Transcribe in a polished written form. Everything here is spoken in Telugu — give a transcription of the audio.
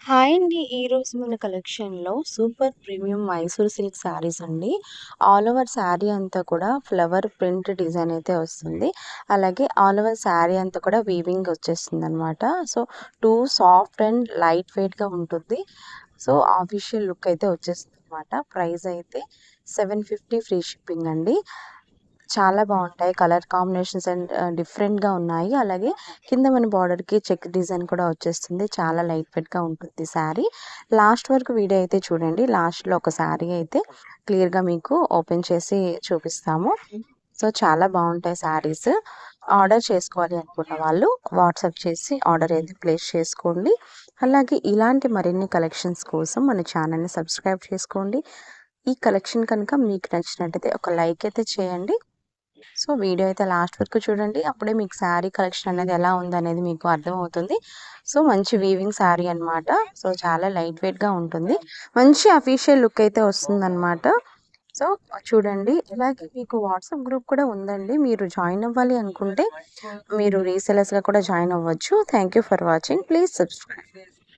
హాయ్ అండి. ఈరోజు మన కలెక్షన్‌లో super premium Mysore silk saris అండి. ఆల్ ఓవర్ శారీ అంతా కూడా ఫ్లవర్ ప్రింట్ డిజైన్ అయితే వస్తుంది. అలాగే ఆల్ ఓవర్ శారీ అంతా కూడా వీవింగ్ వచ్చేస్తుందనమాట. So, too soft and light వెయిట్‌గా ఉంటుంది. సో, ఆఫీషియల్ లుక్ అయితే వచ్చేస్తుందనమాట. ప్రైస్ అయితే 750 ఫ్రీ షిప్పింగ్ అండి. చాలా బావుంటాయి. కలర్ కాంబినేషన్స్ అండ్ డిఫరెంట్‌గా ఉన్నాయి. అలాగే కింద మన బార్డర్‌కి చెక్ డిజైన్ కూడా వచ్చేస్తుంది. చాలా లైట్ వెయిట్‌గా ఉంటుంది శారీ. లాస్ట్ వరకు వీడియో అయితే చూడండి. లాస్ట్‌లో ఒక శారీ అయితే క్లియర్‌గా మీకు ఓపెన్ చేసి చూపిస్తాము. సో, చాలా బావుంటాయి శారీస్. ఆర్డర్ చేసుకోవాలి అనుకున్న వాళ్ళు వాట్సాప్ చేసి ఆర్డర్ అయితే ప్లేస్ చేసుకోండి. అలాగే ఇలాంటి మరిన్ని కలెక్షన్స్ కోసం మన ఛానల్‌ని సబ్స్క్రైబ్ చేసుకోండి. ఈ కలెక్షన్ కనుక మీకు నచ్చినట్టయితే ఒక లైక్ అయితే చేయండి. సో, వీడియో అయితే లాస్ట్ వరకు చూడండి. అప్పుడే మీకు శారీ కలెక్షన్ అనేది ఎలా ఉందనేది మీకు అర్థమవుతుంది. సో, మంచి వీవింగ్ శారీ అనమాట. సో, చాలా లైట్ వెయిట్‌గా ఉంటుంది. మంచి అఫీషియల్ లుక్ అయితే వస్తుందనమాట. సో, చూడండి. ఇలాగే మీకు వాట్సాప్ గ్రూప్ కూడా ఉందండి. మీరు జాయిన్ అవ్వాలి అనుకుంటే మీరు రీసెలర్స్‌గా కూడా జాయిన్ అవ్వచ్చు. Thank you for watching. Please subscribe.